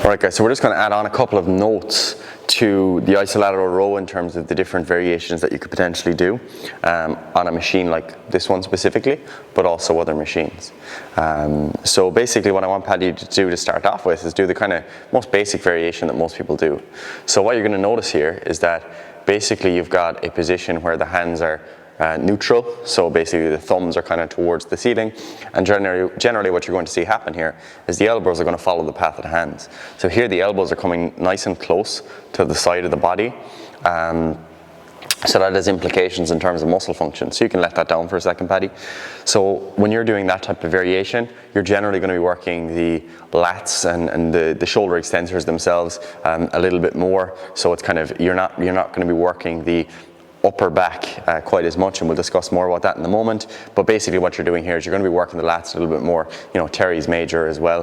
Alright guys, so we're just going to add on a couple of notes to the isolateral row in terms of the different variations that you could potentially do on a machine like this one specifically, but also other machines. So basically what I want Paddy to do to start off with is do the kind of most basic variation that most people do. So what you're going to notice here is that basically you've got a position where the hands are neutral, so basically the thumbs are kind of towards the ceiling, and generally what you're going to see happen here is the elbows are going to follow the path of the hands. So here the elbows are coming nice and close to the side of the body, so that has implications in terms of muscle function. So you can let that down for a second, Paddy. So when you're doing that type of variation, you're generally going to be working the lats and the shoulder extensors themselves a little bit more, so it's kind of you're not going to be working the upper back quite as much, and we'll discuss more about that in a moment. But basically what you're doing here is you're going to be working the lats a little bit more, you know, teres major as well.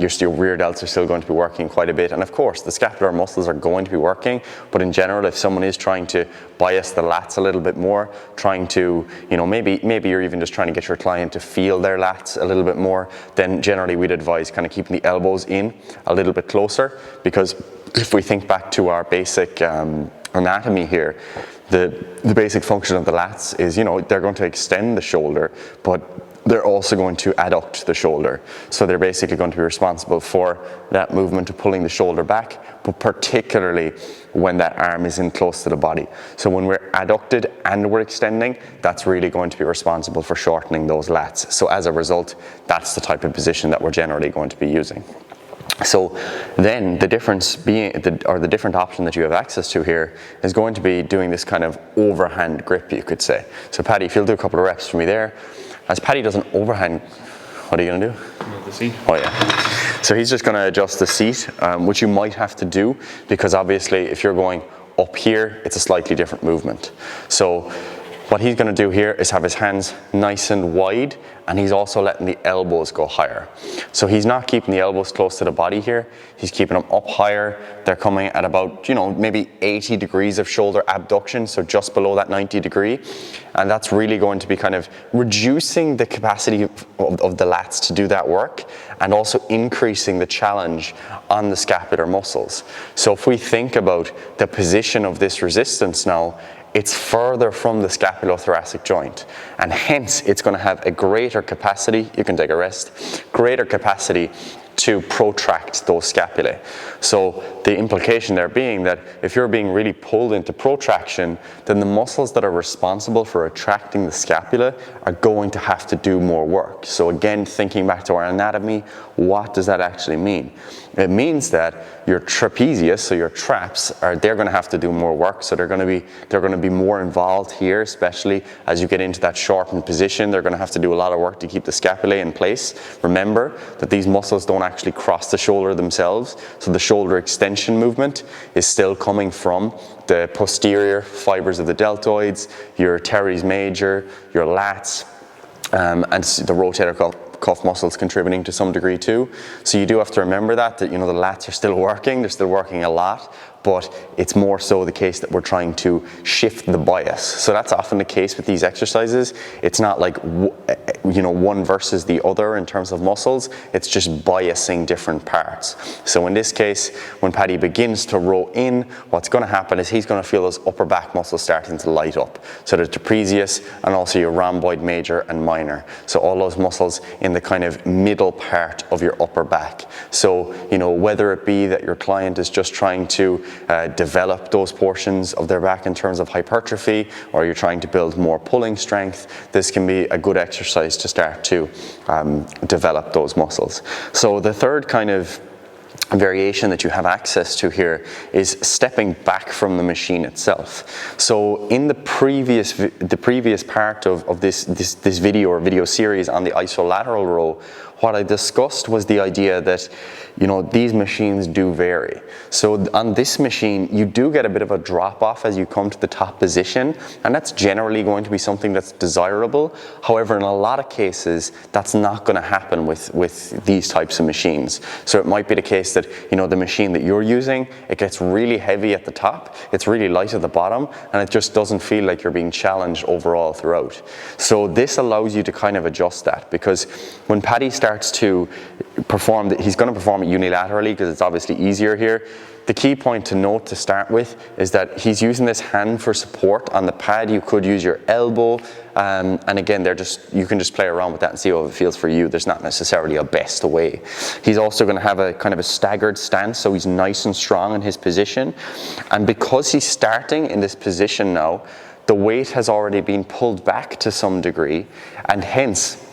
Your rear delts are still going to be working quite a bit, and of course the scapular muscles are going to be working, but in general if someone is trying to bias the lats a little bit more, trying to, you know, maybe you're even just trying to get your client to feel their lats a little bit more, then generally we'd advise kind of keeping the elbows in a little bit closer, because if we think back to our basic anatomy here, the basic function of the lats is, you know, they're going to extend the shoulder, but they're also going to adduct the shoulder. So they're basically going to be responsible for that movement of pulling the shoulder back, but particularly when that arm is in close to the body. So when we're adducted and we're extending, that's really going to be responsible for shortening those lats. So as a result, that's the type of position that we're generally going to be using. So then the difference being, the different option that you have access to here is going to be doing this kind of overhand grip, you could say. So Paddy, if you'll do a couple of reps for me there. As Paddy does an overhand, what are you going to do? The seat. Oh yeah. So he's just going to adjust the seat, which you might have to do, because obviously if you're going up here, it's a slightly different movement. So what he's going to do here is have his hands nice and wide, and he's also letting the elbows go higher. So he's not keeping the elbows close to the body here, he's keeping them up higher. They're coming at about, you know, maybe 80 degrees of shoulder abduction, so just below that 90 degree. And that's really going to be kind of reducing the capacity of the lats to do that work, and also increasing the challenge on the scapular muscles. So if we think about the position of this resistance now, it's further from the scapulothoracic joint, and hence it's going to have a greater capacity, you can take a rest, greater capacity to protract those scapulae. So the implication there being that if you're being really pulled into protraction, then the muscles that are responsible for attracting the scapula are going to have to do more work. So again, thinking back to our anatomy, what does that actually mean? It means that your trapezius, so your traps, they're going to have to do more work. So they're going to be more involved here, especially as you get into that shortened position. They're going to have to do a lot of work to keep the scapulae in place. Remember that these muscles don't actually cross the shoulder themselves, so the shoulder extension movement is still coming from the posterior fibers of the deltoids, your teres major, your lats, and the rotator cuff muscles contributing to some degree too. So you do have to remember that you know, the lats are still working, they're still working a lot, but it's more so the case that we're trying to shift the bias. So that's often the case with these exercises. It's not like, you know, one versus the other in terms of muscles, it's just biasing different parts. So in this case, when Paddy begins to row in, what's going to happen is he's going to feel those upper back muscles starting to light up. So the trapezius and also your rhomboid major and minor. So all those muscles in the kind of middle part of your upper back. So, you know, whether it be that your client is just trying to develop those portions of their back in terms of hypertrophy, or you're trying to build more pulling strength, this can be a good exercise to start to develop those muscles. So the third kind of variation that you have access to here is stepping back from the machine itself. So in the previous part of this video or video series on the isolateral row, what I discussed was the idea that, you know, these machines do vary. So on this machine, you do get a bit of a drop off as you come to the top position, and that's generally going to be something that's desirable. However, in a lot of cases, that's not going to happen with these types of machines. So it might be the case that, you know, the machine that you're using, it gets really heavy at the top, it's really light at the bottom, and it just doesn't feel like you're being challenged overall throughout. So this allows you to kind of adjust that, because when Paddy starts starts to perform, he's going to perform it unilaterally because it's obviously easier here. The key point to note to start with is that he's using this hand for support on the pad. You could use your elbow, and again, you can just play around with that and see how it feels for you. There's not necessarily a best way. He's also going to have a kind of a staggered stance, so he's nice and strong in his position. And because he's starting in this position now, the weight has already been pulled back to some degree, and hence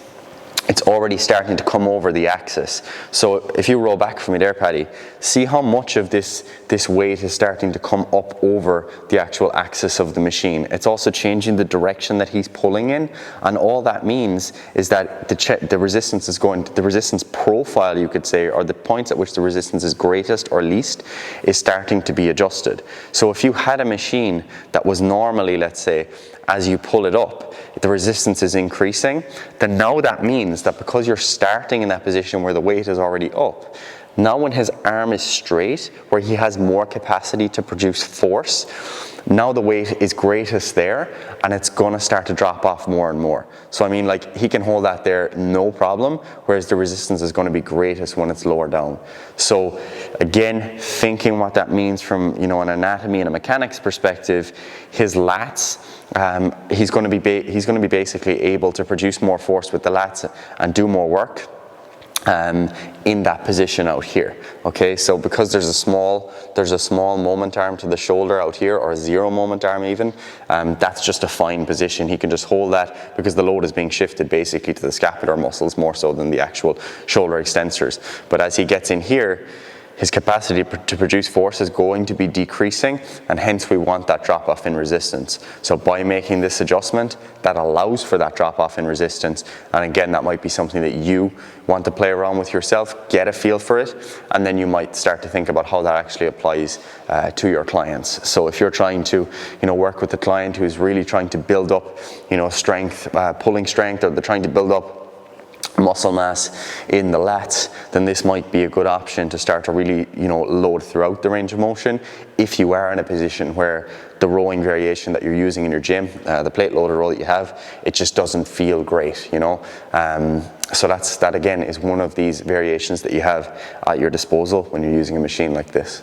it's already starting to come over the axis. So if you roll back for me there, Paddy, see how much of this weight is starting to come up over the actual axis of the machine. It's also changing the direction that he's pulling in, and all that means is that the resistance is going, the resistance profile, you could say, or the points at which the resistance is greatest or least, is starting to be adjusted. So if you had a machine that was normally, let's say, as you pull it up, the resistance is increasing, then now that means that because you're starting in that position where the weight is already up, now when his arm is straight, where he has more capacity to produce force, now the weight is greatest there, and it's gonna start to drop off more and more. So I mean, like, he can hold that there no problem, whereas the resistance is gonna be greatest when it's lower down. So again, thinking what that means from, you know, an anatomy and a mechanics perspective, his lats, he's going to be basically able to produce more force with the lats and do more work in that position out here. Okay, so because there's a small moment arm to the shoulder out here, or a zero moment arm even, that's just a fine position. He can just hold that because the load is being shifted basically to the scapular muscles more so than the actual shoulder extensors. But as he gets in here, his capacity to produce force is going to be decreasing, and hence we want that drop off in resistance. So by making this adjustment, that allows for that drop off in resistance. And again, that might be something that you want to play around with yourself, get a feel for it, and then you might start to think about how that actually applies to your clients. So if you're trying to, you know, work with a client who's really trying to build up, you know, strength, pulling strength, or they're trying to build up muscle mass in the lats, then this might be a good option to start to really, you know, load throughout the range of motion if you are in a position where the rowing variation that you're using in your gym, the plate loader row that you have, it just doesn't feel great, you know. So that again is one of these variations that you have at your disposal when you're using a machine like this.